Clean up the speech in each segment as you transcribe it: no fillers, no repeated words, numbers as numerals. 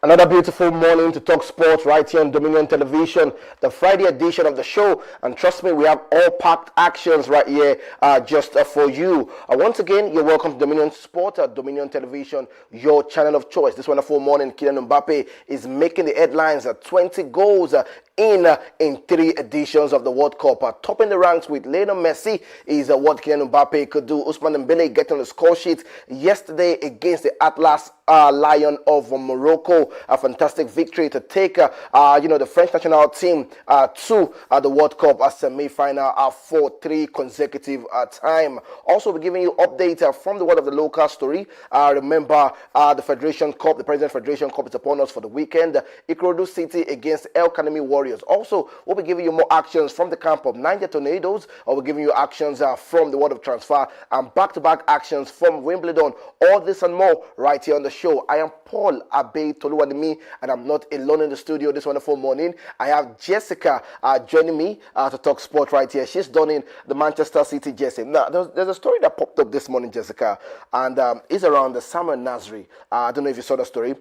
Another beautiful morning to talk sports right here on Dominion Television, the Friday edition of the show. And trust me, we have all packed actions right here just for you. Once again, you're welcome to Dominion Sport at Dominion Television, your channel of choice. This wonderful morning, Kylian Mbappe is making the headlines at 20 goals in 3 editions of the World Cup. Topping the ranks with Lionel Messi is what Kylian Mbappe could do. Ousmane Dembele getting on the score sheet yesterday against the Atlas Lion of Morocco. A fantastic victory to take the French national team to the World Cup semi-final for 3 consecutive time. Also, we're giving you update from the world of the local story. Remember, the Federation Cup, the President Federation Cup is upon us for the weekend. Ikorodu City against El Kanemi Warriors. Also, we'll be giving you more actions from the camp of Niger Tornadoes, or we're giving you actions from the world of transfer and back-to-back actions from Wimbledon. All this and more right here on the show. I am Paul Abe Toluwanimi, and I'm not alone in the studio this wonderful morning. I have Jessica joining me to talk sport right here. She's donning the Manchester City jersey. Now, there's a story that popped up this morning, Jessica, and it's around the Samuel Nasri. I don't know if you saw the story.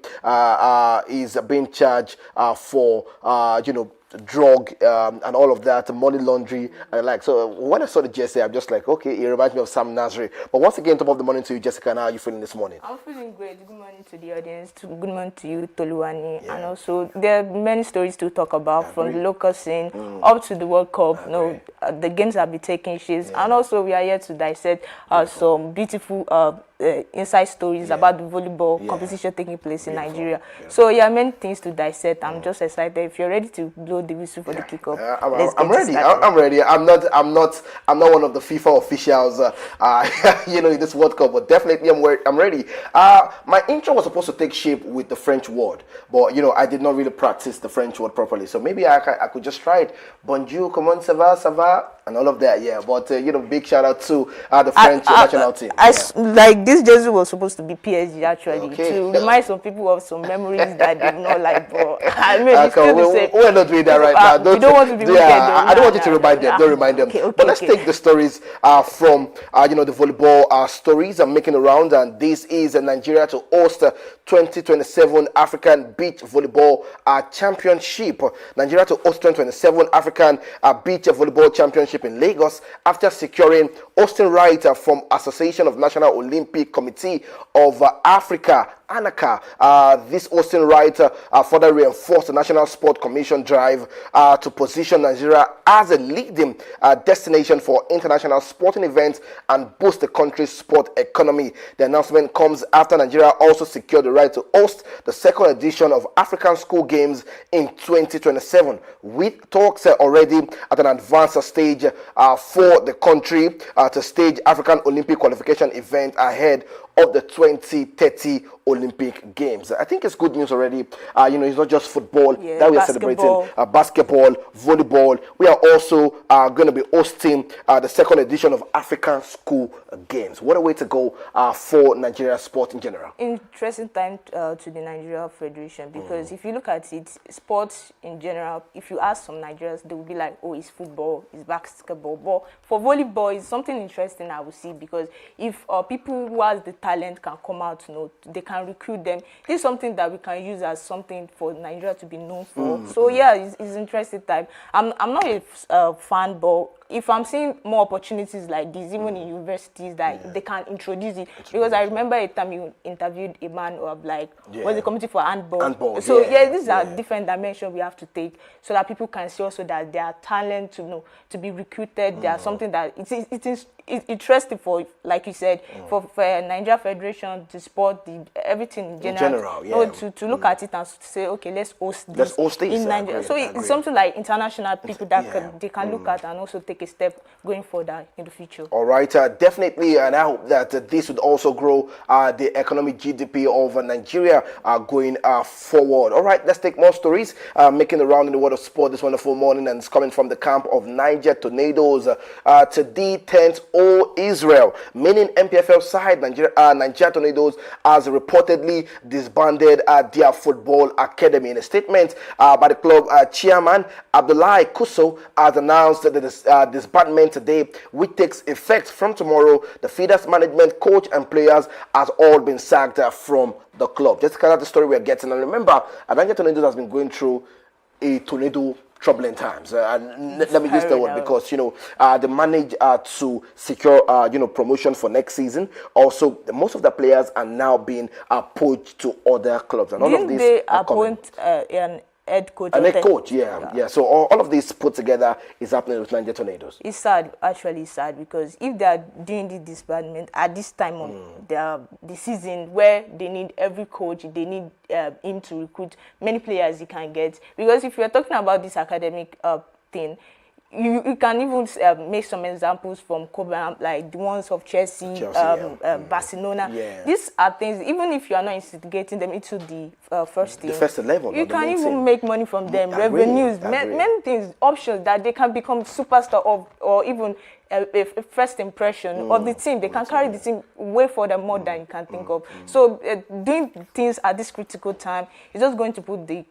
He's being charged for, drug and all of that, money laundering and so when I saw the jersey, I'm just like, okay, it reminds me of Sam Nasri. But once again, top of the morning to you, Jessica, and how are you feeling this morning? I'm feeling great. Good morning to the audience. Good morning to you, Toluwani. And also, there are many stories to talk about from the local scene up to the World Cup. The games have been taking shape, and also we are here to dissect some beautiful inside stories about the volleyball competition taking place in Nigeria. So many things to dissect. I'm just excited. If you're ready to blow the whistle for the kickoff, I'm ready. I'm ready. I'm not one of the FIFA officials, in this World Cup, but definitely I'm ready. My intro was supposed to take shape with the French word, but I did not really practice the French word properly. So maybe I could just try it. Bonjour, comment ça va, ça va, and all of that. Yeah, but big shout out to the French national team. This jersey was supposed to be PSG actually, to remind some people of some memories that they did not like. But I mean, we're not doing that right now. We don't want to be wicked. I don't want you to remind them. Don't remind them. But let's take the stories from the volleyball stories I'm making around, and this is Nigeria to host 2027 African Beach Volleyball Championship. Nigeria to host 2027 African Beach Volleyball Championship in Lagos after securing hosting right from Association of National Olympic Committee of Africa, ANACA. This hosting right further reinforced the National Sport Commission drive to position Nigeria as a leading destination for international sporting events and boost the country's sport economy. The announcement comes after Nigeria also secured the right to host the 2nd edition of African School Games in 2027, with talks already at an advanced stage for the country to stage African Olympic qualification event ahead of the 2030 Olympic Games. I think it's good news already. It's not just football that we are celebrating. Basketball, volleyball. We are also going to be hosting the 2nd edition of African School Games. What a way to go for Nigeria sport in general. Interesting time to the Nigeria Federation, because if you look at it, sports in general, if you ask some Nigerians, they will be like, oh, it's football, it's basketball. But for volleyball, it's something interesting I will see, because if people who has the talent can come out, they can recruit them. This is something that we can use as something for Nigeria to be known for. So it's interesting time. I'm not a fan, but if I'm seeing more opportunities like this, even in universities, that they can introduce it. Because I remember a time you interviewed a man of was the committee for handball. So these are different dimensions we have to take, so that people can see also that their talent to be recruited. They are something that it is interesting for, like you said, for Nigeria Federation to support everything in general. To look at it and say, okay, let's host this in Nigeria. So it's something like international people that they can look at and also take a step going further in the future. All right, definitely, and I hope that this would also grow the economic GDP of Nigeria going forward. All right, let's take more stories making the round in the world of sport this wonderful morning, and it's coming from the camp of Niger Tornadoes to the 10th Israel, meaning MPFL side Nigeria Tornadoes has reportedly disbanded their football academy. In a statement by the club chairman, Abdullahi Kuso has announced that disbandment today, which takes effect from tomorrow. The Feeders management, coach, and players has all been sacked from the club. Just kind of the story we're getting. And remember, Niger Tornadoes has been going through a tornado troubling times, and let me use the word because they managed to secure promotion for next season. Also, most of the players are now being poached to other clubs, and all of these they appoint an head coach? An head coach, yeah. So all of this put together is happening with Niger Tornadoes. It's sad, actually sad, because if they are doing the disbandment at this time of the season, where they need every coach, they need him to recruit many players he can get. Because if you're talking about this academic thing, you can even make some examples from Cobham, like the ones of Chelsea, Barcelona. Yeah. These are things, even if you are not instigating them into the first team, the first 11, you can even make money from them, revenues, many things, options that they can become superstar of, or even a first impression of the team. They can carry the team way further more than you can think of. So doing things at this critical time is just going to put the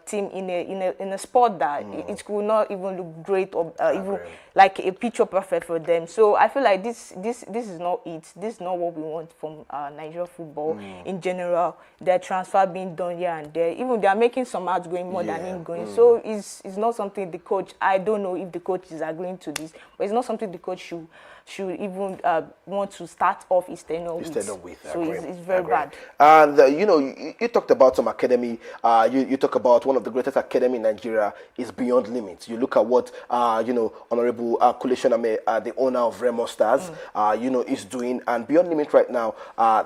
team in a spot that it could not even look great, or even like a picture perfect for them. So I feel like this is not it. This is not what we want from Nigeria football in general. Their transfer being done here and there. Even they are making some outgoing more than ingoing. So it's not something the coach. I don't know if the coach is agreeing to this, but it's not something the coach should even want to start off his tenure with. So it's very bad. And you talked about some academy. You talk about one of the greatest academy in Nigeria is Beyond Limits. You look at what Honorable Kuleshoname, the owner of Remo Stars, is doing. And Beyond Limits right now,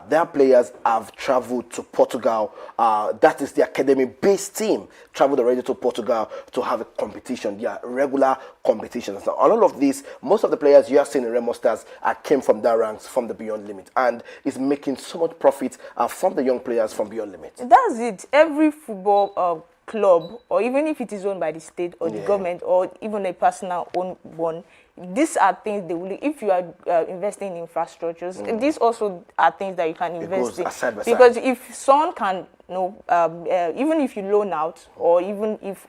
their players have traveled to Portugal. That is the academy-based team traveled already to Portugal to have a competition. Yeah, regular competitions. Now, all of this, most of the players you have seen in Remo Stars came from their ranks, from the Beyond Limit, and is making so much profit from the young players from Beyond Limit. That's it. Every football club, or even if it is owned by the state or the government, or even a personal owned one, these are things they will. If you are investing in infrastructures, these also are things that you can invest in. Side by because side. if someone can, even if you loan out, or even if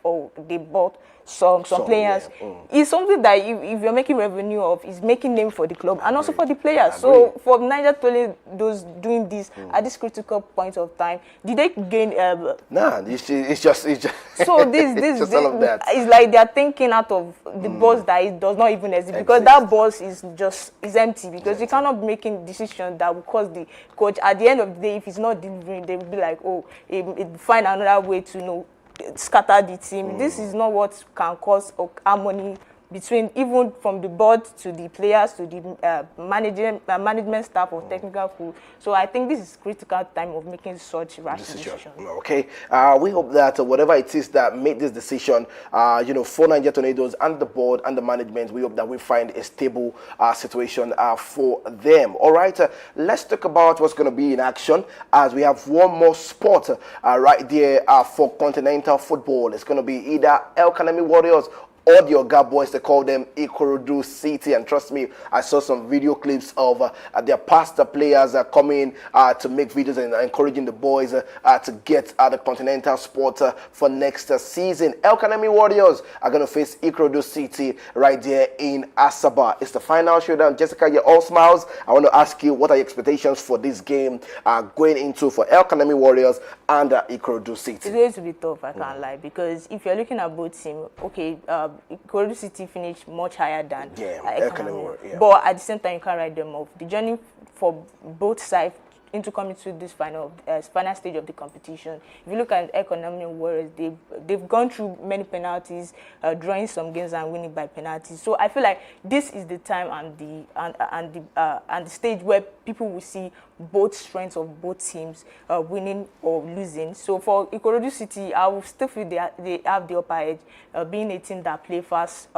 they bought some players, it's something that if you're making revenue of, is making name for the club and also for the players. So for Niger Tornadoes doing this at this critical point of time, did they gain? Nah, it's just. So this just all of that. It's like they're thinking out of the boss that it does not even exist, because that boss is empty, because you cannot be making decisions that will cause the coach at the end of the day, if he's not delivering, they will be like, find another way to scatter the team. This is not what can cause harmony between, even from the board to the players to the management staff or technical crew. So I think this is critical time of making such rash decision. Okay, we hope that whatever it is that made this decision, for Niger Tornadoes and the board and the management, we hope that we find a stable situation for them. All right, let's talk about what's going to be in action, as we have one more sport right there for continental football. It's going to be either El Kanemi Warriors or the Oga Boys. They call them Ikorodu City, and trust me, I saw some video clips of their past players coming to make videos and encouraging the boys to get the continental sport for next season. El Kanemi Warriors are going to face Ikorodu City right there in Asaba. It's the final showdown. Jessica, you're all smiles. I want to ask you, what are your expectations for this game going into for El Kanemi Warriors and Ikorodu City? It's going to be tough, I can't lie, because if you're looking at both teams, Ikorodu City finished much higher than El Kanemi. But at the same time, you can't write them off. The journey for both sides into coming to this final stage of the competition. If you look at El Kanemi Warriors, they've gone through many penalties, drawing some games and winning by penalties. So I feel like this is the time and the stage where people will see both strengths of both teams winning or losing. So for Ikorodu City, I will still feel they have the upper edge, being a team that play fast,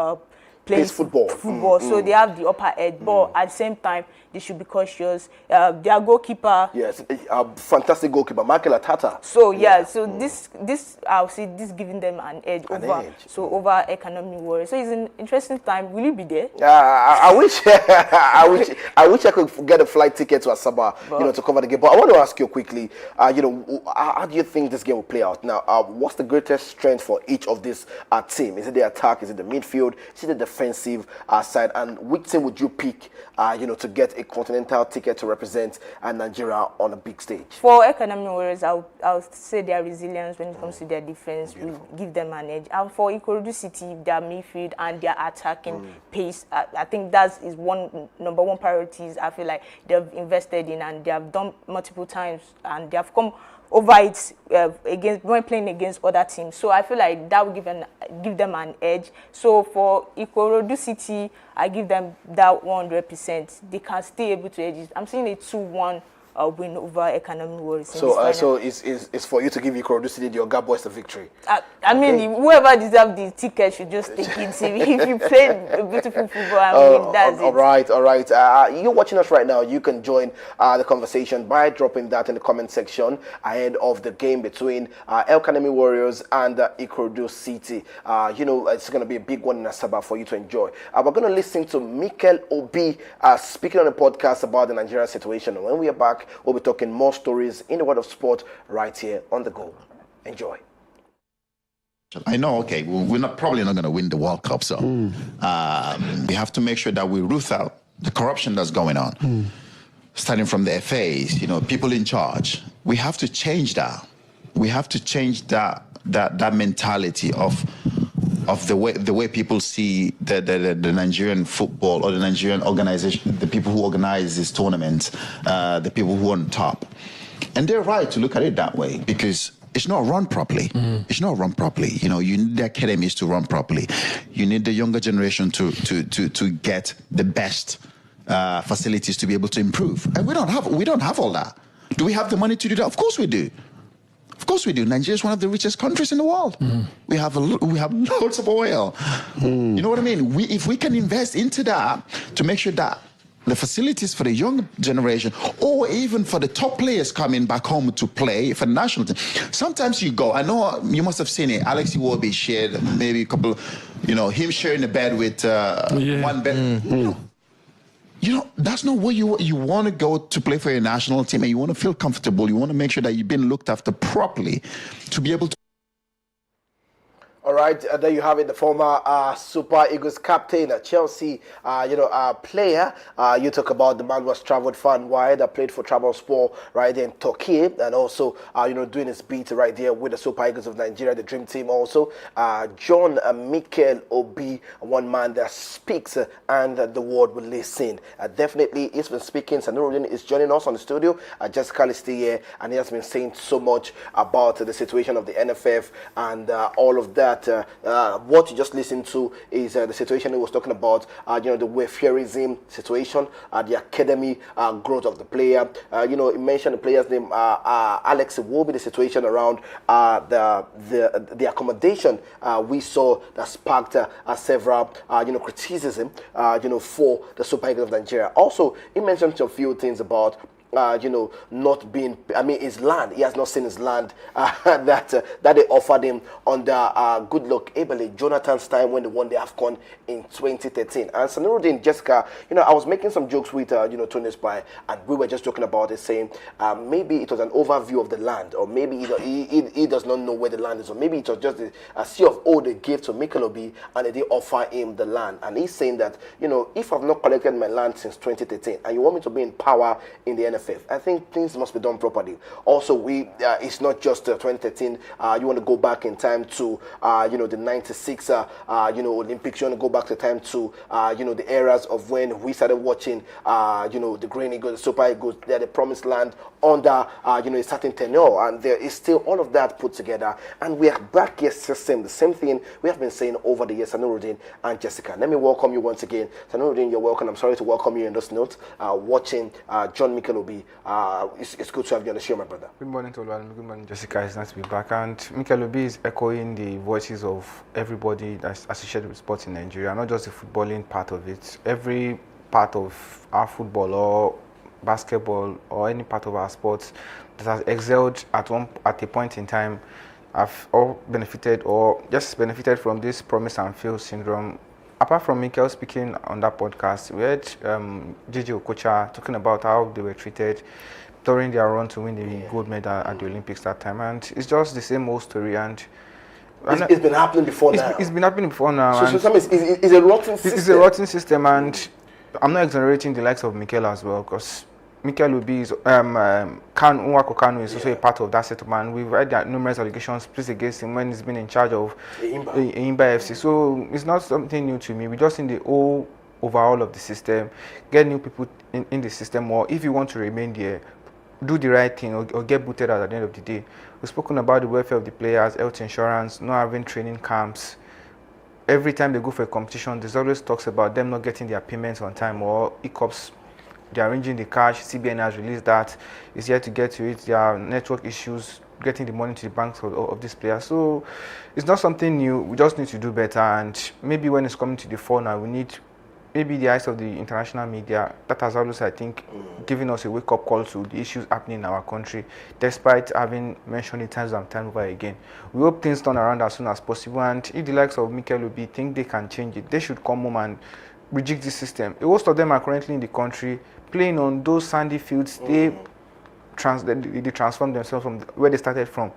plays football. So they have the upper edge, but at the same time, they should be cautious. Their goalkeeper, yes, a fantastic goalkeeper, Michael Atata. So so this I'll see this giving them an edge over El Kanemi Warriors. So it's an interesting time. Will you be there? I wish I wish I could get a flight ticket to Asaba, to cover the game. But I want to ask you quickly, how do you think this game will play out? Now, what's the greatest strength for each of these team? Is it the attack? Is it the midfield? Is it the defensive side. And which team would you pick, to get a continental ticket to represent Nigeria on a big stage? For Economy Warriors, I'll say their resilience when it comes to their defense will give them an edge. And for Ikorodu City, their midfield and their attacking pace, I think that is number one priorities I feel like they've invested in, and they have done multiple times, and they have come over it when playing against other teams. So I feel like that will give them an edge. So for Ikorodu City, I give them that 100%. They can stay able to edge it. I'm seeing a 2-1 win over Economy Warriors. So it's for you to give Ikorodu City the Oga Boys the victory. I mean, whoever deserves the ticket should just take it. If you play a beautiful football, that's it. All right. You're watching us right now. You can join the conversation by dropping that in the comment section ahead of the game between Economy Warriors and Ikorodu City. It's going to be a big one in Asaba for you to enjoy. We're going to listen to Mikel Obi speaking on a podcast about the Nigerian situation. When we are back, we'll be talking more stories in the world of sport right here on The Go. Enjoy. I know, okay, we're probably not going to win the World Cup, so we have to make sure that we root out the corruption that's going on, starting from the FAs, people in charge. We have to change that. We have to change that mentality of the way people see the Nigerian football or the Nigerian organization, the people who organize this tournament, the people who are on top. And they're right to look at it that way, because it's not run properly. It's not run properly. You need the academies to run properly. You need the younger generation to get the best facilities to be able to improve. And we don't have all that. Do we have the money to do that? Of course we do. Of course we do. Nigeria is one of the richest countries in the world. We have loads of oil. You know what I mean? If we can invest into that to make sure that the facilities for the young generation, or even for the top players coming back home to play for the national team. Sometimes you go, I know you must have seen it. Alex Iwobi shared maybe a couple, him sharing a bed with one bed. That's not where you want to go to play for your national team, and you want to feel comfortable. You want to make sure that you've been looked after properly to be able to. All right, there you have it, the former Super Eagles captain, Chelsea, player. You talk about the man was traveled far and wide, played for Trabzonspor right there in Turkey, and also, doing his beat right there with the Super Eagles of Nigeria, the dream team also. John Mikel Obi, one man that speaks and the world will listen. Definitely, he's been speaking. Sanuruddin is joining us on the studio. Jessica is still here, and he has been saying so much about the situation of the NFF and all of that. What you just listened to is the situation he was talking about, the welfareism situation, the academy growth of the player. He mentioned the player's name, Alex Iwobi, the situation around the accommodation we saw that sparked several, criticism, for the Super Eagles of Nigeria. Also, he mentioned a few things about not being, his land. He has not seen his land that they offered him under Goodluck Ebele, Jonathan's time when they won the AFCON in 2013. And Sanuruddin, Jessica, I was making some jokes with, Tony Spy, and we were just talking about it, saying maybe it was an overview of the land, or maybe he does not know where the land is, or maybe it was just a sea of O they gave to Mikel Obi, and they did offer him the land. And he's saying that, if I've not collected my land since 2013, and you want me to be in power in the NFL, I think things must be done properly. Also, it's not just 2013. You want to go back in time to, the 96, Olympics. You want to go back to time to, the eras of when we started watching, the Green Eagles, the Super Eagles, they're the promised land under, a certain tenure. And there is still all of that put together. And we are back here, the same thing we have been saying over the years, Sanuruddin and Jessica. Let me welcome you once again. Sanuruddin, you're welcome. I'm sorry to welcome you in this note. Watching John Mikel Obi. It's good to have you on the show, my brother. Good morning to all. Good morning, Jessica. It's nice to be back. And Mikel Obi is echoing the voices of everybody that's associated with sports in Nigeria, not just the footballing part of it. Every part of our football or basketball or any part of our sports that has excelled at a point in time have all benefited or just benefited from this promise and fail syndrome. Apart from Mikel speaking on that podcast, we had Gigi Okocha talking about how they were treated during their run to win the gold medal at the Olympics that time. And it's just the same old story. And It's been happening before now. It's been happening before now. So it's a rotten system. It's a rotten system, and I'm not exonerating the likes of Mikel as well, because Mikel Obi is Nwako Kanu is also a part of that setup, and we've heard that numerous allegations placed against him when he's been in charge of Enyimba FC. So it's not something new to me. We just in the whole overall of the system, get new people in the system, or if you want to remain there, do the right thing or get booted out at the end of the day. We've spoken about the welfare of the players, health insurance, not having training camps. Every time they go for a competition, there's always talks about them not getting their payments on time or hiccups. They're arranging the cash. CBN has released that. It's yet to get to it. There are network issues getting the money to the banks of these players. So it's not something new. We just need to do better. And maybe when it's coming to the fore now, we need maybe the eyes of the international media. That has always, I think, given us a wake-up call to the issues happening in our country, despite having mentioned it time and time over again. We hope things turn around as soon as possible. And if the likes of Mikel Obi think they can change it, they should come home and reject the system. Most of them are currently in the country playing on those sandy fields. They transform themselves from where they started from.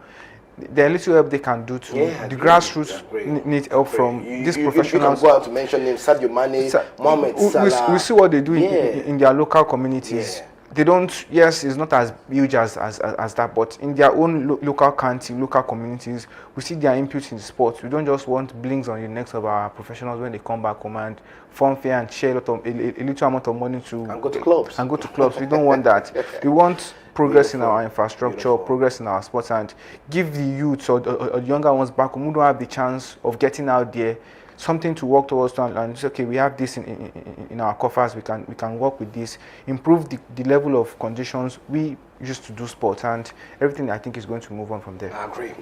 There are little help they can do to the grassroots need help from these professionals. You can go out to mention names: Sadio Mane, Mohamed Salah. We see what they do in their local communities. They don't. Yes, it's not as huge as that, but in their own local county, local communities, we see their input in sport. We don't just want blings on the necks of our professionals when they come back home and fun fair and share a little amount of money to and go to clubs. We don't want that. We want progress in our infrastructure, progress in our sports, and give the youth or the younger ones back home who don't have the chance of getting out there something to work towards, and say, okay, we have this in our coffers, we can work with this, improve the level of conditions we used to do sports, and everything I think is going to move on from there. I agree.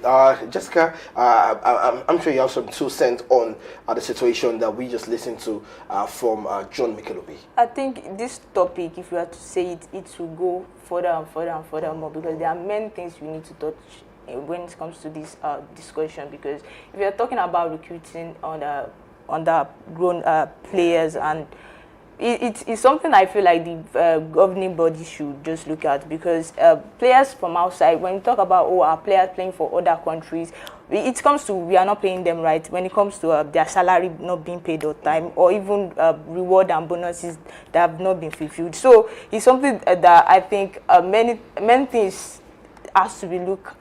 Jessica, I'm sure you have some 2 cents on the situation that we just listened to from John Mikel Obi. I think this topic, if you had to say it, it will go further and further and further more, because there are many things we need to touch when it comes to this discussion. Because if you're talking about recruiting on the grown players, and it's something I feel like the governing body should just look at, because players from outside, when we talk about our players playing for other countries, it comes to we are not paying them right when it comes to their salary not being paid on time, or even reward and bonuses that have not been fulfilled. So it's something that I think many things has to be looked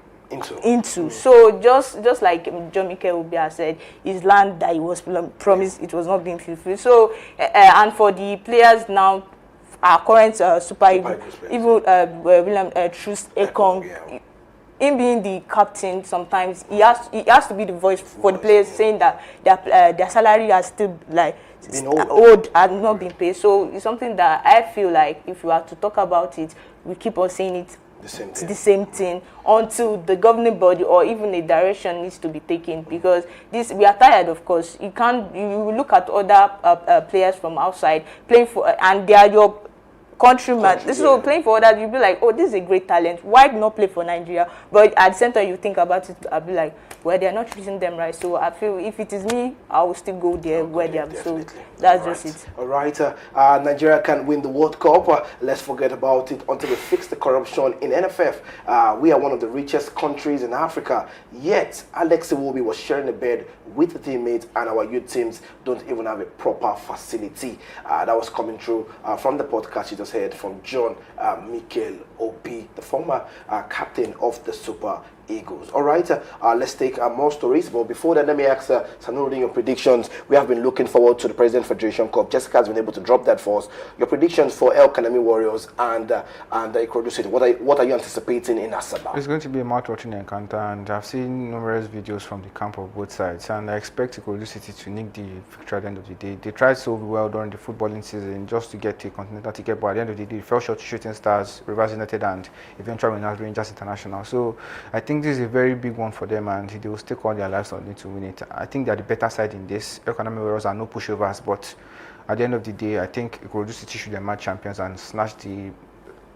into. So just like John Mikel Obi has said, his land that he was promised, it was not being fulfilled. So and for the players now, our current Super Eagles, even William Troost Ekong, him being the captain, sometimes he has to be the voice for the players, saying that their salary has still been owed and not been paid. So it's something that I feel like if we are to talk about it, we keep on saying it. The same thing until the governing body or even a direction needs to be taken, because we are tired. Of course, you look at other players from outside playing for, and they are your countrymen. So playing for others, you'll be like, oh, this is a great talent, why not play for Nigeria? But at the same time, you think about it, I'll be like, well, they're not treating them right. So I feel if it is me, I will still go there where they are. So that's just it. All right. Nigeria can win the World Cup. Let's forget about it until they fix the corruption in NFF. We are one of the richest countries in Africa. Yet, Alex Iwobi was sharing a bed with the teammates, and our youth teams don't even have a proper facility. That was coming through from the podcast you just heard from John Mikel Obi, the former captain of the Super Eagles. All right, let's take more stories. But before that, let me ask Sanurudin your predictions. We have been looking forward to the President Federation Cup. Jessica has been able to drop that for us. Your predictions for El Kanemi Warriors and Ikorodu City. What are you anticipating in Asaba? It's going to be a mouth-watering encounter, and I've seen numerous videos from the camp of both sides, and I expect Ikorodu City to nick the victory at the end of the day. They tried so well during the footballing season just to get a continental ticket, but at the end of the day, they fell short to Shooting Stars, Rivers United, and eventually winners Rangers International. So I think this is a very big one for them, and they will stake all their lives on it to win it. I think they're the better side in this. El Kanemi Warriors are no pushovers, but at the end of the day, I think Ikorodu City should emerge champions and snatch the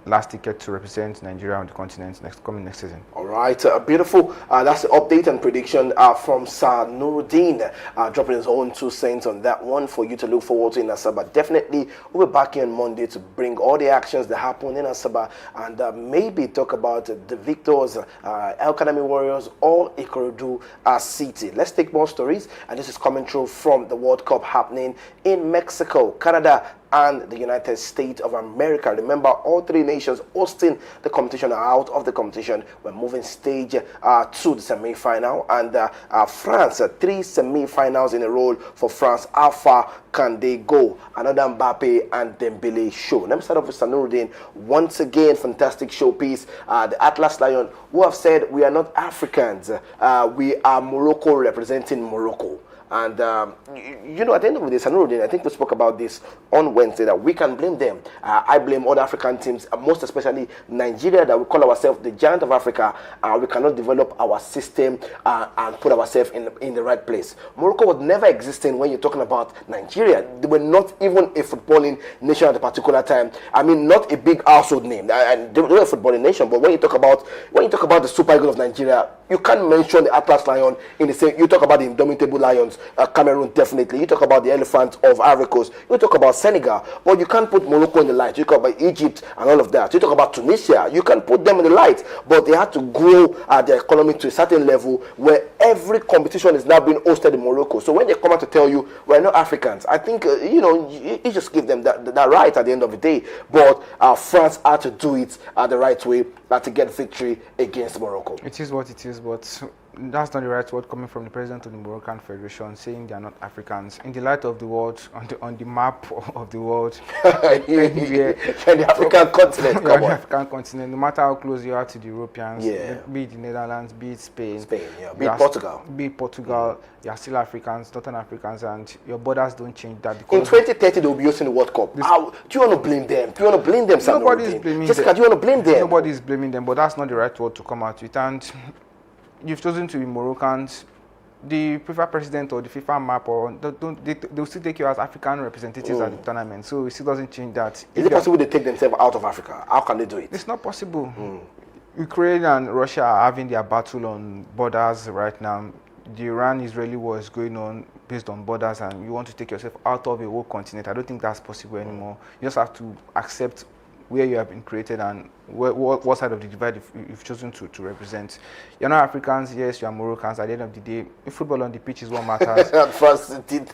last ticket to represent Nigeria on the continent next season. All right, beautiful. That's the update and prediction from Sir Nuruddin, dropping his own 2 cents on that one for you to look forward to in Asaba. Definitely, we'll be back here on Monday to bring all the actions that happen in Asaba and maybe talk about the victors, El Kanami Warriors or Ikorodu City. Let's take more stories, and this is coming through from the World Cup happening in Mexico, Canada, and the United States of America. Remember, all 3 nations hosting the competition are out of the competition. We're moving stage to the semi-final, and France, 3 semi-finals in a row for France. How far can they go? Another Mbappe and Dembele show. Let me start off with Sanuruddin. Once again, fantastic showpiece. The Atlas Lion, who have said we are not Africans, we are Morocco representing Morocco. And, at the end of the day, Sanuruddin, I think we spoke about this on Wednesday, that we can blame them. I blame other African teams, most especially Nigeria, that we call ourselves the giant of Africa. We cannot develop our system and put ourselves in the right place. Morocco was never existing when you're talking about Nigeria. They were not even a footballing nation at a particular time. I mean, not a big household name. And they were a footballing nation, but when you talk about the Super Eagles of Nigeria, you can't mention the Atlas Lion in the same. You talk about the Indomitable Lions, Cameroon definitely. You talk about the Elephant of Ivory Coast. You talk about Senegal, but you can't put Morocco in the light. You talk about Egypt and all of that. You talk about Tunisia. You can put them in the light, but they had to grow their economy to a certain level where every competition is now being hosted in Morocco. So when they come out to tell you we're not Africans, I think you just give them that right at the end of the day. But France had to do it the right way to get victory against Morocco. It is what it is, but that's not the right word coming from the president of the Moroccan Federation, saying they are not Africans. In the light of the world, on the map of the world, the African continent, come on. The African continent, no matter how close you are to the Europeans, be it the Netherlands, be it Spain, be it Portugal, you are still Africans, Northern Africans, and your borders don't change that. In 2030, they will be hosting the World Cup. Do you want to blame them? Do you want to blame them, Nobody is blaming Jessica, them. do you want to blame them? Nobody is blaming them, but that's not the right word to come out with. And you've chosen to be Moroccans. The FIFA president or the FIFA map, or they'll still take you as African representatives at the tournament. So it still doesn't change that. Is it possible they take themselves out of Africa? How can they do it? It's not possible. Ukraine and Russia are having their battle on borders right now. The Iran-Israeli war is going on based on borders, and you want to take yourself out of a whole continent. I don't think that's possible anymore. You just have to accept where you have been created and what side of the divide you've chosen to represent. You're not Africans, yes, you are Moroccans. At the end of the day, football on the pitch is what matters. France did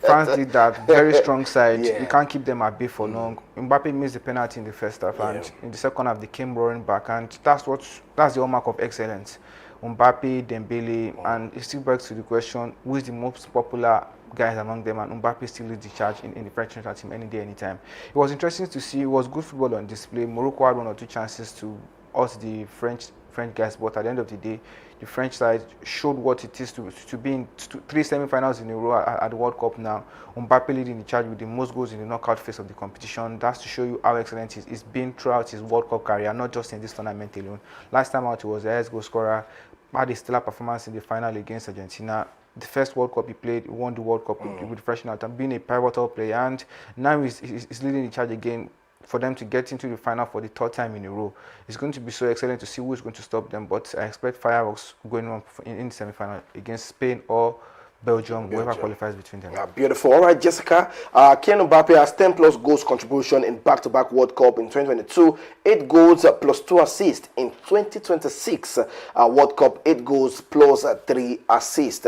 that. Very strong side. You can't keep them at bay for long. Mbappe missed the penalty in the first half, and in the second half they came roaring back, and that's the hallmark of excellence. Mbappe, Dembele, and it still begs to the question, who is the most popular guys among them, and Mbappe still leads the charge in the French national team any day, anytime. It was interesting to see. It was good football on display. Morocco had 1 or 2 chances to us, the French guys, but at the end of the day, the French side showed what it is to be in 3 semi-finals in a row at the World Cup now. Mbappe leading the charge with the most goals in the knockout phase of the competition. That's to show you how excellent he's been throughout his World Cup career, not just in this tournament alone. Last time out, he was the highest goal scorer, had a stellar performance in the final against Argentina. The first World Cup he played, he won the World Cup with the fresh out and being a pivotal player, and now he's leading the charge again for them to get into the final for the 3rd time in a row. It's going to be so excellent to see who is going to stop them, but I expect fireworks going on in the semi-final against Spain or Belgium, whoever qualifies between them. Beautiful. All right, Jessica. Kylian Mbappe has 10 plus goals contribution in back-to-back World Cup in 2022, 8 goals plus 2 assists in 2026 World Cup, 8 goals plus 3 assists.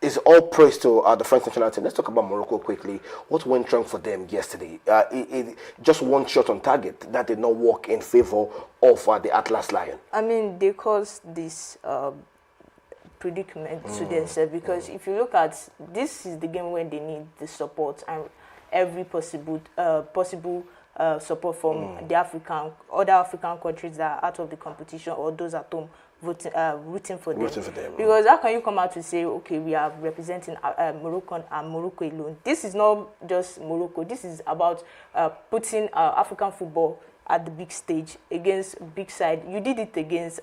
Is all praise to the French national team. Let's talk about Morocco quickly. What went wrong for them yesterday? Just one shot on target that did not work in favor of the Atlas Lion. I mean, they caused this predicament to themselves, because if you look at this, is the game when they need the support and every possible support from the other African countries that are out of the competition, or those at home rooting for them. Because how can you come out to say, okay, we are representing Morocco and Morocco alone? This is not just Morocco. This is about putting African football at the big stage against big side. You did it against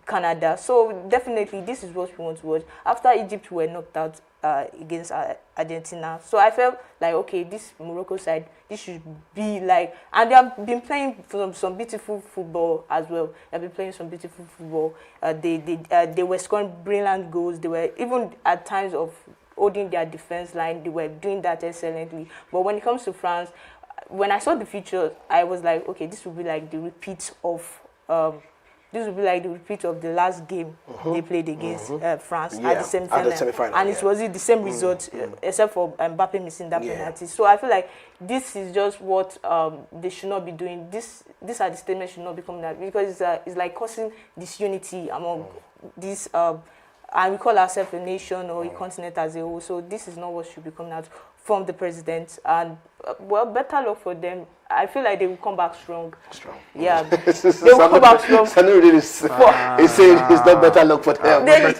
Canada. So definitely this is what we want to watch. After Egypt were knocked out, against Argentina. So I felt like, okay, this Morocco side, this should be like, and they have been playing some beautiful football as well. They've been playing some beautiful football. They were scoring brilliant goals. They were even at times of holding their defense line. They were doing that excellently. But when it comes to France, when I saw the features, I was like, okay, this will be like the repeat of the last game they played against France at the semi-final. And it was the same result, except for Mbappe missing that penalty. So I feel like this is just what they should not be doing. These are the statements should not be coming out, because it's like causing disunity among these. And we call ourselves a nation or a continent as a whole. So this is not what should be coming out from the president. And well, better luck for them. I feel like they will come back strong. Yeah, they will come back strong. Sanuri is saying it's not better luck for them. You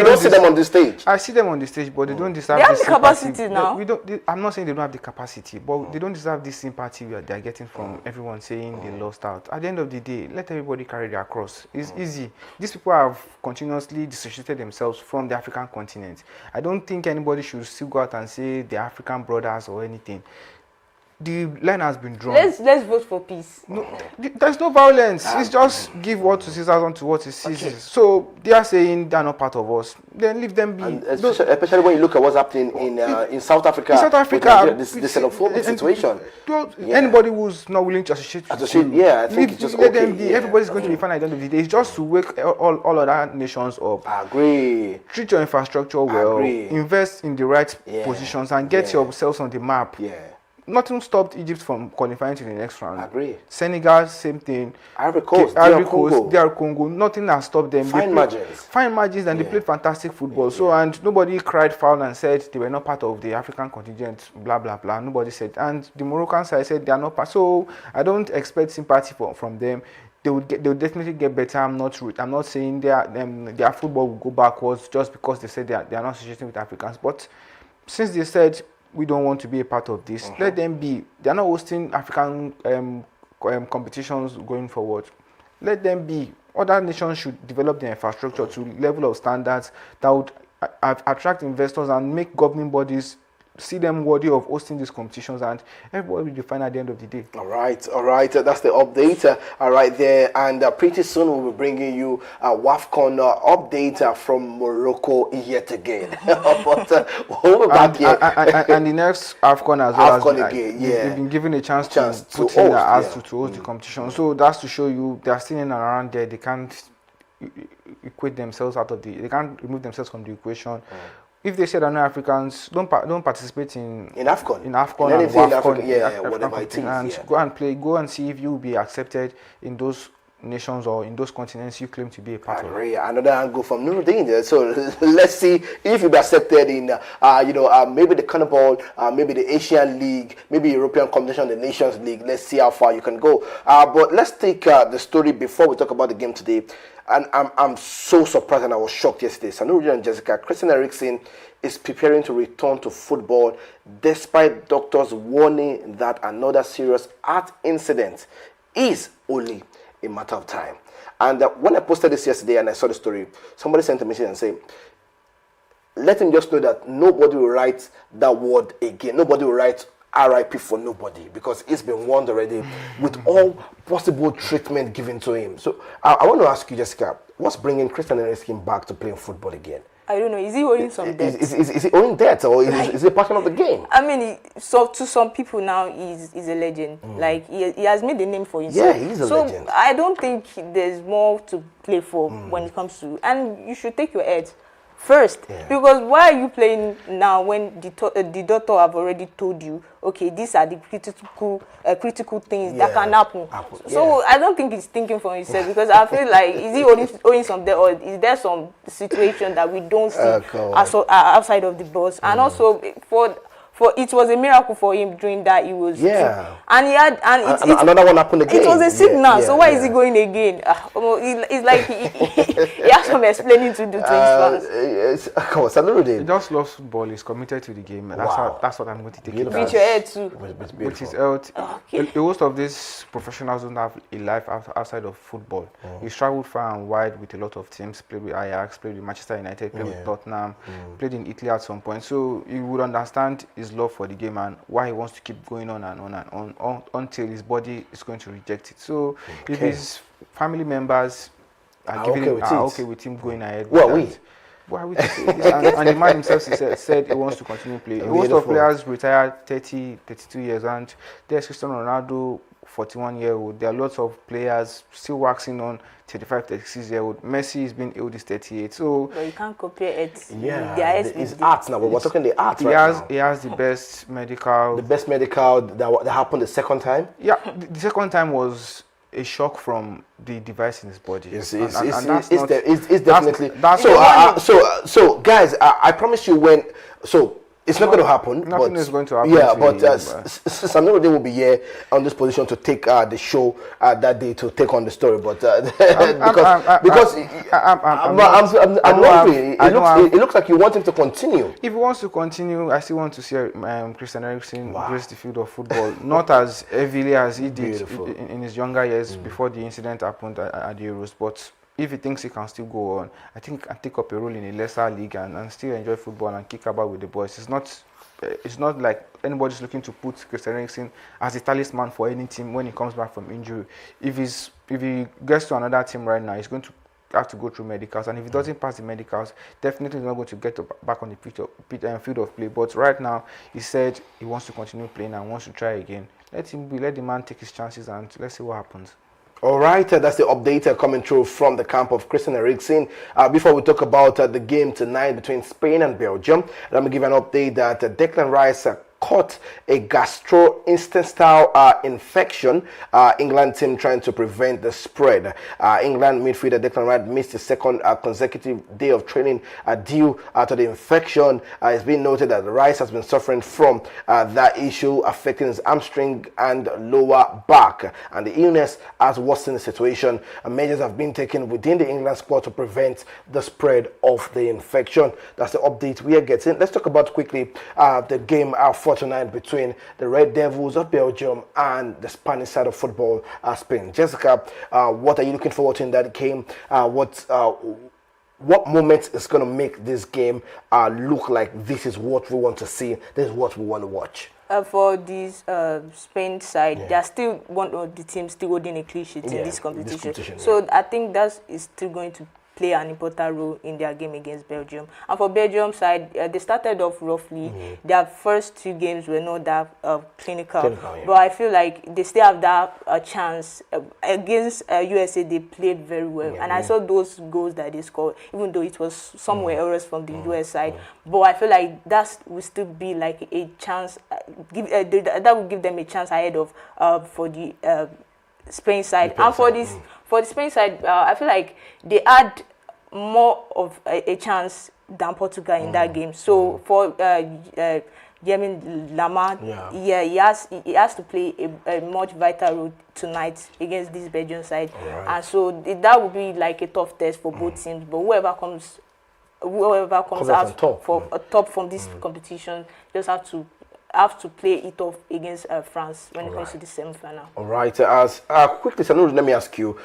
don't see them on the stage. I see them on the stage, but they don't deserve. They have the capacity now. I'm not saying they don't have the capacity, but they don't deserve this sympathy they're getting from everyone saying they lost out. At the end of the day, let everybody carry their cross. It's easy. These people have continuously dissociated themselves from the African continent. I don't think anybody should still go out and say the African brothers or anything. The line has been drawn. Let's vote for peace. No, there's no violence. It's just give what to Caesar unto what is Caesar. Okay. So they are saying they are not part of us. Then leave them be. And especially when you look at what's happening in South Africa. In South Africa, the xenophobic situation. Anybody who's not willing to associate, I think it's just let them be. Everybody's going to be fine at the end of the day. It's just to wake all other nations up. I agree. Treat your infrastructure well. Invest in the right positions and get yourselves on the map. Yeah. Nothing stopped Egypt from qualifying to the next round. I agree. Senegal, same thing. Ivory Coast, DR Congo. Nothing has stopped them. Fine margins, and they played fantastic football. So, and nobody cried foul and said they were not part of the African contingent, blah, blah, blah. Nobody said. And the Moroccan side said they are not part. So, I don't expect sympathy from them. They will definitely get better. I'm not saying their football will go backwards just because they said they are not associating with Africans. But since they said we don't want to be a part of this, let them be. They are not hosting African competitions going forward. Let them be. Other nations should develop their infrastructure to level of standards that would attract investors and make governing bodies see them worthy of hosting these competitions, and everybody will be fine at the end of the day. All right. That's the update right there. And pretty soon we'll be bringing you a WAFCON update from Morocco yet again. But we'll be back here. And the next AFCON as well. AFCON again, they've been given a chance to put in their ass to host the competition. So that's to show you they're still in and around there. They can't equate themselves out of they can't remove themselves from the equation. If they say that no Africans don't participate in AFCON and WAFCON, whatever it is, and go and see if you will be accepted in those nations or in those continents you claim to be a part of. Another angle from Nuruddin there. So let's see if you'll be accepted in maybe the CONMEBOL, maybe the Asian League, maybe European Competition, the Nations League. Let's see how far you can go. But let's take the story before we talk about the game today. And I'm so surprised and I was shocked yesterday. Sanuri and Jessica, Christian Eriksen is preparing to return to football despite doctors warning that another serious heart incident is only a matter of time. And when I posted this yesterday and I saw the story, somebody sent a message and said, let him just know that nobody will write that word again. Nobody will write RIP for nobody, because it's been warned already with all possible treatment given to him. So I want to ask you, Jessica, what's bringing Christian Eriksen back to playing football again? I don't know. Is he owing some debt? Is he owing debt, or is he a passion of the game? I mean, so to some people now, he's a legend. Like he has made a name for himself. Yeah, he's a legend. I don't think there's more to play for when it comes to, and you should take your edge first, because why are you playing now when the doctor have already told you, okay, these are the critical things that can happen. So I don't think he's thinking for himself, because I feel like, is he owing some debt, or is there some situation that we don't see outside of the box? And also it was a miracle for him during that he was and another one happened again. It was a signal, so why is he going again? It's like he has some explaining to do to his fans. He just loves football. He's committed to the game. That's what I'm going to take it as. With your head too. With his health. The most of these professionals don't have a life outside of football. He's traveled far and wide with a lot of teams. Played with Ajax, played with Manchester United, played with Tottenham, played in Italy at some point. So you would understand his love for the game and why he wants to keep going on and on until his body is going to reject it. So if his family members are okay with him going ahead, and the man himself said he wants to continue playing. Most of players retire 30, 32 years, and there's Cristiano Ronaldo, 41-year-old. There are lots of players still waxing on 35, 36-year-old. Messi is being old, is 38. So but you can't compare it. It's arts now. We're talking the arts now. He has the best medical. The best medical that happened the second time. Yeah, the second time was a shock from the device in his body. It's definitely. So guys, I promise you when. So it's not going to happen. Nothing is going to happen. Yeah, but Sanurudeen will be here on this position to take the show that day to take on the story. But I'm wondering. It looks like you want him to continue. If he wants to continue, I still want to see Christian Eriksen grace the field of football, not as heavily as he did in his younger years before the incident happened at the Euros, but. If he thinks he can still go on, I think and take up a role in a lesser league and still enjoy football and kick about with the boys. It's not like anybody's looking to put Christian Eriksen as a talisman for any team when he comes back from injury. If he gets to another team right now, he's going to have to go through medicals, and if he doesn't pass the medicals, definitely he's not going to get back on the field of play. But right now, he said he wants to continue playing and wants to try again. Let the man take his chances and let's see what happens. All right, that's the update coming through from the camp of Christian Eriksen. Before we talk about the game tonight between Spain and Belgium, let me give an update that Declan Rice caught a gastrointestinal infection. England team trying to prevent the spread. England midfielder Declan Rice missed his second consecutive day of training due to the infection. It's been noted that Rice has been suffering from that issue affecting his hamstring and lower back, and the illness has worsened the situation. Measures have been taken within the England squad to prevent the spread of the infection. That's the update we are getting. Let's talk about quickly the game for tonight between the Red Devils of Belgium and the Spanish side of football, Spain. Jessica, what are you looking forward to in that game? What moment is going to make this game look like this is what we want to see, this is what we want to watch? For this Spain side, they are still one of the teams still holding a clean sheet in this competition. So I think that is still going to play an important role in their game against Belgium. And for Belgium side, they started off roughly. Their first two games were not that clinical. But I feel like they still have that chance. Against USA, they played very well. And I saw those goals that they scored, even though it was somewhere else from the US side. But I feel like that will still be like a chance. That will give them a chance ahead of for the Spain side. And for the Spain side, I feel like they had more of a chance than Portugal in that game. So for Yemin Lamar, he has to play a much vital role tonight against this Belgian side. And so that will be like a tough test for both teams. But whoever comes out top from this competition just have to play it off against France when it comes to the semi-final. All right. Quickly, Sanuru, let me ask you.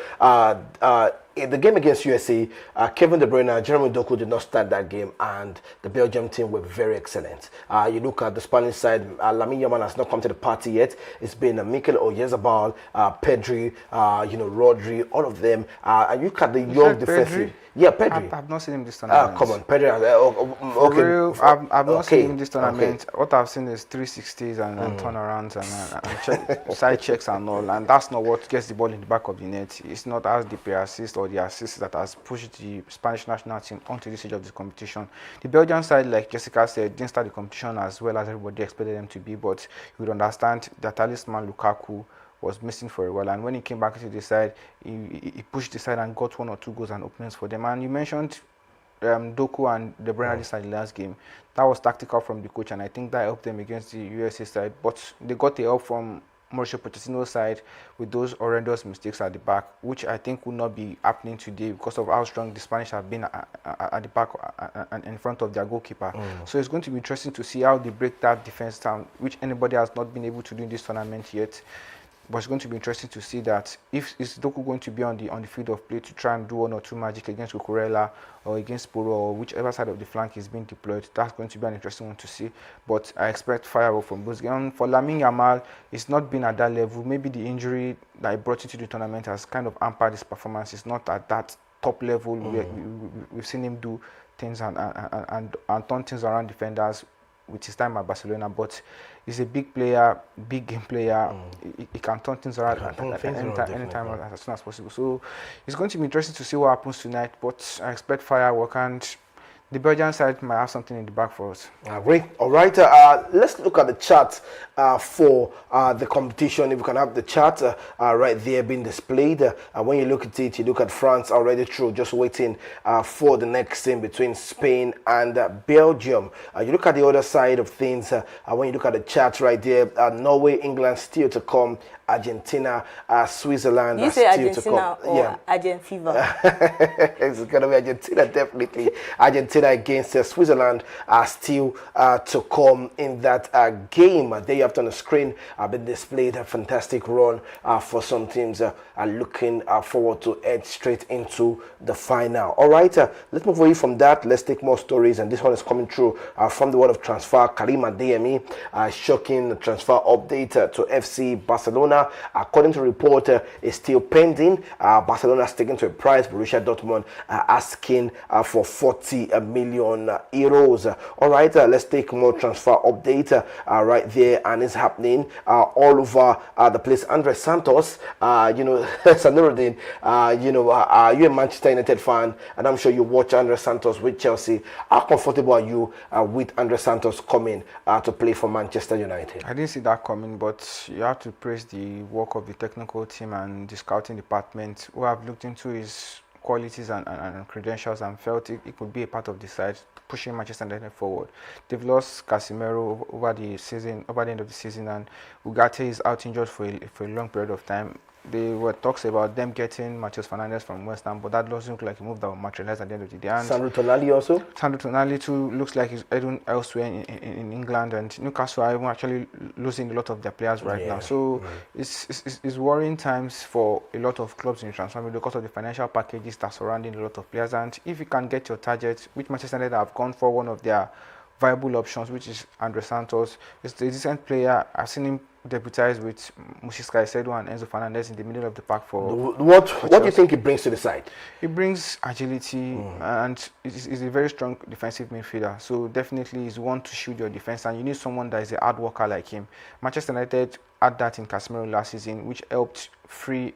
In the game against USA, Kevin De Bruyne, Jeremy Doku did not start that game, and the Belgium team were very excellent. You look at the Spanish side, Lamine Yamal has not come to the party yet. It's been Mikel Oyarzabal, Pedri, Rodri, all of them. And you look at the young defensive. Pedri? Yeah, Pedri. I've not seen him this tournament. Come on, Pedri. I've not seen him this tournament. What I've seen is 360s and turnarounds and side checks and all, and that's not what gets the ball in the back of the net. It's not as the pair assist or the assist that has pushed the Spanish national team onto this stage of the competition. The Belgian side, like Jessica said, didn't start the competition as well as everybody expected them to be, but you would understand that talisman Lukaku was missing for a while, and when he came back to the side, he pushed the side and got one or two goals and openings for them. And you mentioned Doku and De Bruyne this side the last game. That was tactical from the coach, and I think that helped them against the USA side. But they got the help from Mauricio Pochettino's side with those horrendous mistakes at the back, which I think will not be happening today because of how strong the Spanish have been at the back and in front of their goalkeeper. So it's going to be interesting to see how they break that defense down, which anybody has not been able to do in this tournament yet. But it's going to be interesting to see that if is Doku going to be on the field of play to try and do one or two magic against Cucurella or against Poro or whichever side of the flank is being deployed. That's going to be an interesting one to see. But I expect firework from both games. For Lamine Yamal, it's not been at that level. Maybe the injury that he brought into the tournament has kind of hampered his performance. It's not at that top level. We've seen him do things and turn things around defenders with his time at Barcelona, but he's a big player, big game player. He can turn things around anytime as soon as possible. So it's going to be interesting to see what happens tonight, but I expect firework, and the Belgian side might have something in the back for us. Great. All right. Let's look at the chart for the competition. If we can have the chart right there being displayed. When you look at it, you look at France already through, just waiting for the next game between Spain and Belgium. You look at the other side of things. When you look at the chart right there, Norway, England still to come. Argentina, Switzerland. You say still Argentina to come. or Argent fever? It's going to be Argentina, definitely. Argentina against Switzerland are still to come in that game. There you have on the screen been displayed a fantastic run for some teams are looking forward to head straight into the final. All right, let's move away from that. Let's take more stories, and this one is coming through from the world of transfer. Karim Adeyemi, shocking transfer update to FC Barcelona. According to report, is still pending. Barcelona sticking to a price. Borussia Dortmund asking for 40 million euros. All right, let's take more transfer update right there, and it's happening all over the place. Andre Santos, Sanuruddin, you're a Manchester United fan, and I'm sure you watch Andre Santos with Chelsea. How comfortable are you with Andre Santos coming to play for Manchester United? I didn't see that coming, but you have to praise the work of the technical team and the scouting department, who have looked into his qualities and credentials and felt it could be a part of the side pushing Manchester United forward. They've lost Casemiro over the end of the season, and Ugarte is out injured for a long period of time. There were talks about them getting Matheus Fernandes from West Ham, but that doesn't look like a move that will materialize at the end of the day. And Sandro Tonali also? Sandro Tonali too looks like he's heading elsewhere in England, and Newcastle are actually losing a lot of their players right now. So it's worrying times for a lot of clubs in the transfer window because of the financial packages that are surrounding a lot of players. And if you can get your target, which Manchester United have gone for one of their viable options, which is Andre Santos, is a decent player. I've seen him deputize with Moses Caicedo and Enzo Fernandez in the middle of the park for what do you think he brings to the side? He brings agility and is a very strong defensive midfielder. So definitely he's one to shield your defense, and you need someone that is a hard worker like him. Manchester United had that in Casemiro last season, which helped free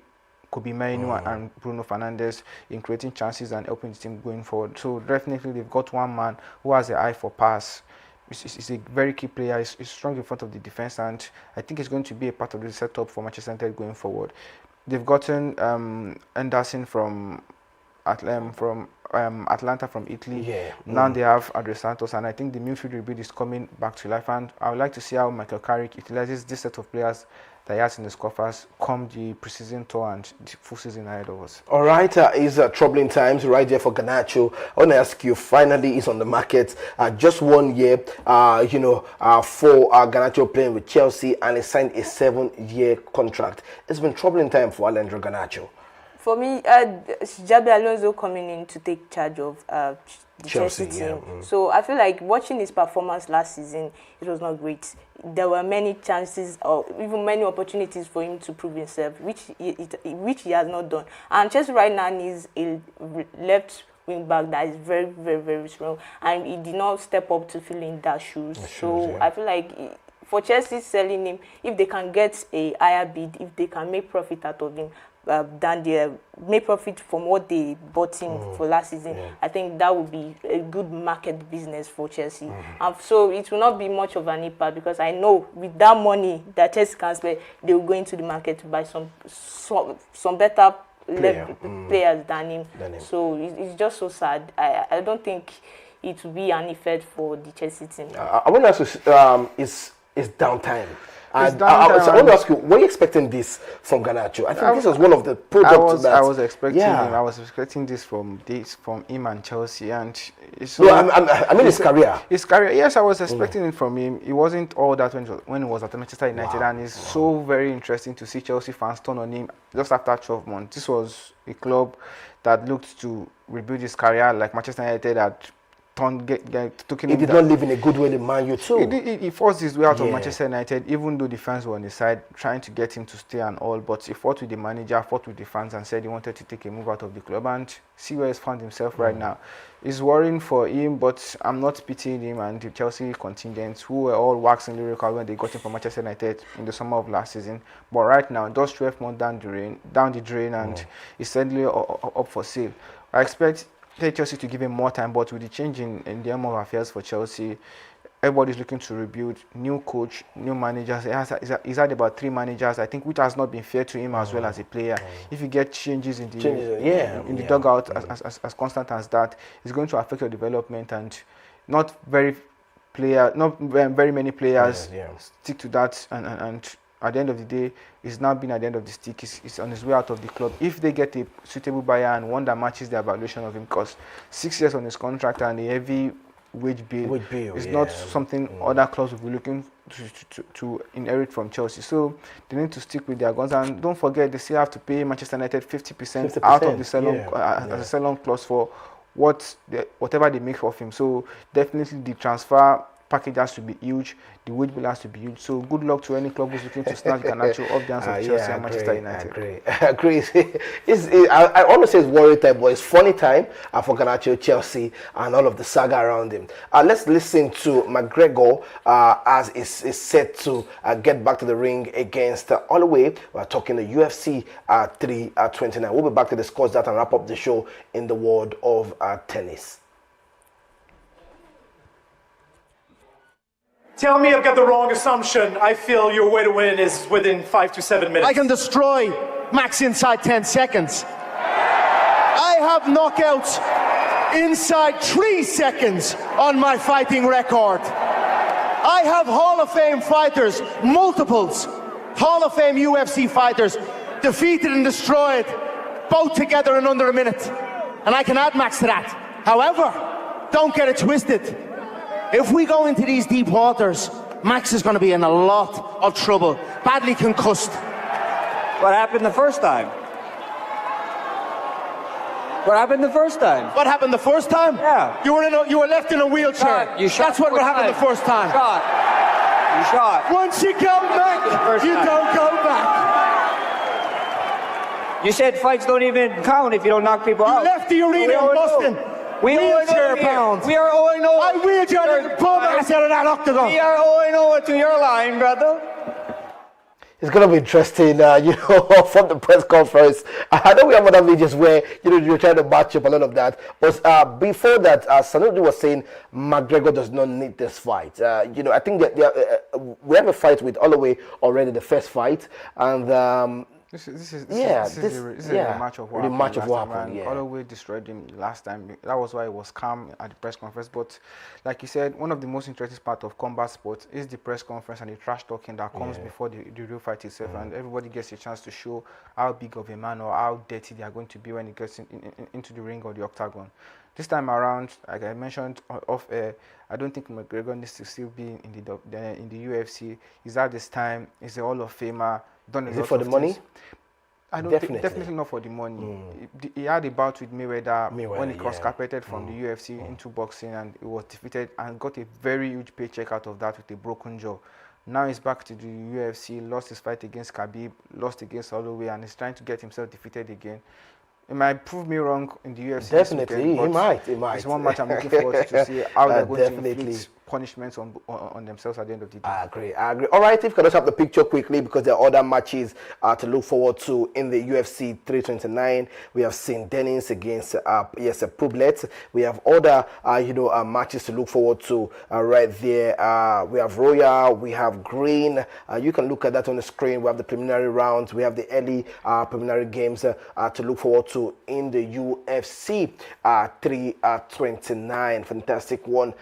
Kobe Mainoo and Bruno Fernandes in creating chances and helping the team going forward. So definitely they've got one man who has an eye for pass. He's a very key player. He's strong in front of the defense, and I think it's going to be a part of the setup for Manchester United going forward. They've gotten Anderson from Atlanta from Italy. Now they have Andre Santos, and I think the midfield rebuild is coming back to life. And I would like to see how Michael Carrick utilizes this set of players that he has in the coffers come the preseason tour and the full season ahead of us. All right, it's troubling times right there for Garnacho. I want to ask you, finally he's on the market. Just 1 year, for Garnacho playing with Chelsea, and he signed a 7-year contract. It's been troubling time for Alejandro Garnacho. For me, Xabi Alonso coming in to take charge of the Chelsea team. So I feel like watching his performance last season, it was not great. There were many chances or even many opportunities for him to prove himself, which he has not done. And Chelsea right now needs a left wing back that is very, very, very strong, and he did not step up to fill in that shoes. I feel like for Chelsea selling him, if they can get a higher bid, if they can make profit out of him, than they make profit from what they bought him for last season, I think that would be a good market business for Chelsea. So it will not be much of an impact, because I know with that money that Chelsea can spend, they will go into the market to buy some better players than him. So it's just so sad. I don't think it will be an effect for the Chelsea team. I want to ask you, is downtime. And downtime. I want to ask you, were you expecting this from Garnacho? I think this was one of the products I was expecting him. I was expecting this from him and Chelsea, and no, I mean his career. His career, yes, I was expecting it from him. It wasn't all that when he was at Manchester United, and it's so very interesting to see Chelsea fans turn on him just after 12 months. This was a club that looked to rebuild his career, like Manchester United had took him. He did not live in a good way in Man U too. He forced his way out of Manchester United, even though the fans were on his side, trying to get him to stay and all. But he fought with the manager, fought with the fans, and said he wanted to take a move out of the club. And see where he's found himself right now. It's worrying for him, but I'm not pitying him and the Chelsea contingent, who were all waxing lyrical when they got him from Manchester United in the summer of last season. But right now, just 12 months down the drain, and he's certainly up for sale. I expect Chelsea to give him more time, but with the change in the arm of affairs for Chelsea, everybody's looking to rebuild. New coach, new managers. He's had about 3 managers, I think, which has not been fair to him as well as a player. If you get changes in the dugout as constant as that, it's going to affect your development, and not very many players stick to that, and at the end of the day, he's now been at the end of the stick. He's on his way out of the club. If they get a suitable buyer and one that matches their valuation of him, because 6 years on his contract and a heavy wage bill is not something other clubs will be looking to inherit from Chelsea. So they need to stick with their guns. And don't forget, they still have to pay Manchester United 50% out of the sell-on as a sell-on clause for whatever they make of him. So definitely the transfer package has to be huge, the wage bill has to be huge. So good luck to any club who's looking to snatch Garnacho off the hands of Chelsea and Manchester United. I agree. I want to say it's worry time, but it's funny time for Garnacho, Chelsea, and all of the saga around him. Let's listen to McGregor as is set to get back to the ring against Holloway. We're talking the UFC 329. We'll be back to discuss that and wrap up the show in the world of tennis. Tell me I've got the wrong assumption. I feel your way to win is within 5 to 7 minutes. I can destroy Max inside 10 seconds. I have knockouts inside 3 seconds on my fighting record. I have Hall of Fame fighters, multiples, Hall of Fame UFC fighters, defeated and destroyed, both together in under a minute. And I can add Max to that. However, don't get it twisted. If we go into these deep waters, Max is going to be in a lot of trouble, badly concussed. What happened the first time? What happened the first time? What happened the first time? Yeah. You were left in a wheelchair. You shot. That's what happened the first time. You shot. Once you go back, you don't go back. You said fights don't even count if you don't knock people out. You left the arena in Boston. Wheelchair bound. We are 0-0. I wheelchair and pull my ass out of that octagon. We are 0-0 to your line, brother. It's going to be interesting, from the press conference. I know we have other videos where, you're trying to match up a lot of that. But before that, Sanusi was saying McGregor does not need this fight. I think that we have a fight with Holloway already, the first fight. And This is a match of what happened. Holloway destroyed him last time. That was why he was calm at the press conference. But like you said, one of the most interesting parts of combat sports is the press conference and the trash talking that comes before the real fight itself. And everybody gets a chance to show how big of a man or how dirty they are going to be when it gets into the ring or the octagon. This time around, like I mentioned off air, I don't think McGregor needs to still be in the UFC. He's at this time. He's a Hall of Famer. Is it for the money? I don't think, definitely not for the money. He had a bout with Mayweather when he cross-carpeted from the UFC into boxing, and he was defeated and got a very huge paycheck out of that with a broken jaw. Now he's back to the UFC, lost his fight against Khabib, lost against Holloway, and he's trying to get himself defeated again. It might prove me wrong in the UFC. Definitely, weekend, he might. It's one match I'm looking forward to see how they're going to inflict punishments on themselves at the end of the day. I agree. All right, if you can just have the picture quickly, because there are other matches to look forward to in the UFC 329. We have St. Denis against Publix. We have other matches to look forward to right there. We have Royal, we have Green. You can look at that on the screen. We have the preliminary rounds. We have the early preliminary games to look forward to in the UFC 329. Fantastic one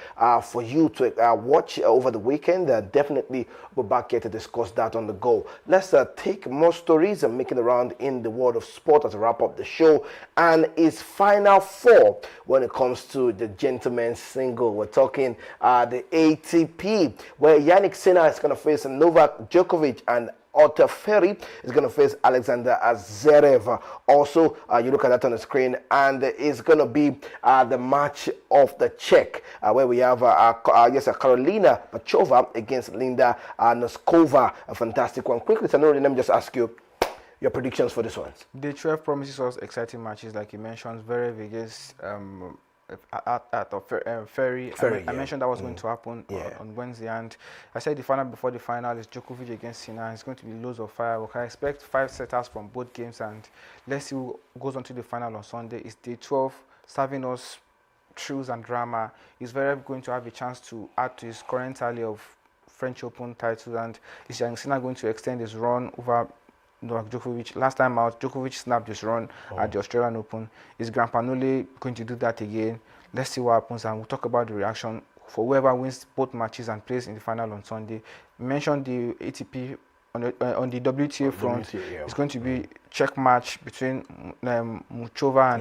for you to watch over the weekend. Definitely we're back here to discuss that on the go. Let's take more stories and making around in the world of sport as a wrap up the show. And it's Final Four when it comes to the gentlemen's single. We're talking the ATP, where Yannick Sinner is going to face Novak Djokovic, and Arthur Ferry is going to face Alexander Zverev. Also, you look at that on the screen, and it's going to be the match of the Czech, where we have Karolina Machova against Linda Noskova. A fantastic one. Quickly, so let me just ask you your predictions for this one. Day 12 promises us exciting matches, like you mentioned. Zverev against Ferry. I mentioned that was going to happen on Wednesday, and I said the final before the final is Djokovic against Sinner. It's going to be loads of firework. I expect 5 setters from both games, and let's see who goes on to the final on Sunday. It's day 12, serving us thrills and drama. Is Zverev going to have a chance to add to his current tally of French Open titles, and is Yannick Sinner going to extend his run over Novak Djokovic? Last time out, Djokovic snapped his run at the Australian Open. Is Grampanole going to do that again? Let's see what happens, and we'll talk about the reaction for whoever wins both matches and plays in the final on Sunday. We mentioned the ATP on the WTA front. It's going to be Czech match between Muchova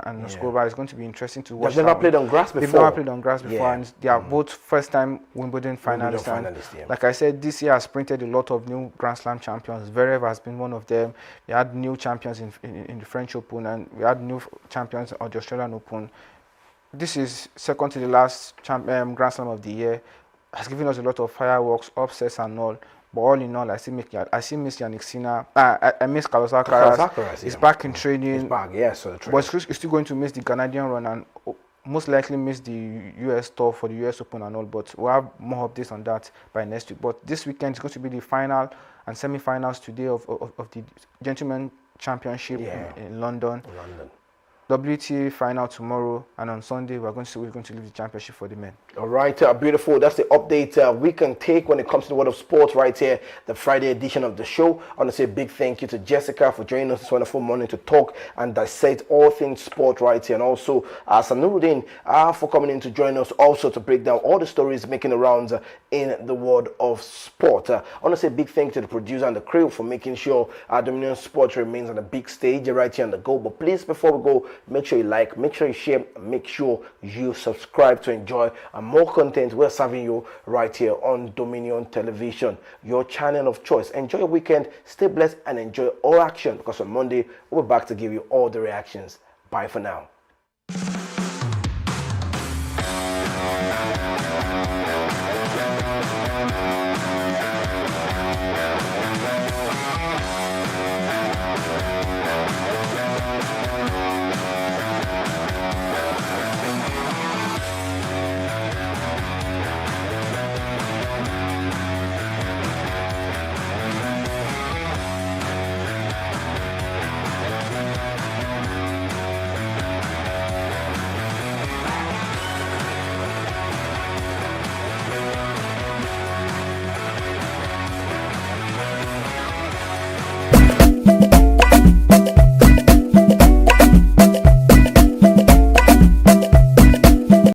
and Noskova. It's going to be interesting to watch. They've never played on grass before. They've never played on grass before, and they are both first-time Wimbledon finalists. Like I said, this year has printed a lot of new Grand Slam champions. Zverev has been one of them. We had new champions in the French Open, and we had new champions on the Australian Open. This is second to the last Grand Slam of the year. Has given us a lot of fireworks, upsets and all. But all in all, I still miss Yannick Sinner. I miss Carlos Alcaraz. He's back in training. He's back, yes. So but he's still going to miss the Canadian run, and most likely miss the US tour for the US Open and all. But we'll have more updates on that by next week. But this weekend is going to be the final and semi-finals today of the Gentlemen Championship in London. WTA final tomorrow, and on Sunday we're going to leave the championship for the men. All right, beautiful. That's the update we can take when it comes to the world of sports right here, the Friday edition of the show. I want to say a big thank you to Jessica for joining us this wonderful morning to talk and dissect all things sport right here, and also Sanuruddin for coming in to join us also to break down all the stories making the rounds in the world of sport. I want to say a big thank you to the producer and the crew for making sure Dominion Sports remains on the big stage right here on the go. But please, before we go, make sure you like, make sure you share, make sure you subscribe to enjoy more content we're serving you right here on Dominion Television, your channel of choice. Enjoy your weekend, stay blessed, and enjoy all action, because on Monday we're back to give you all the reactions. Bye for now.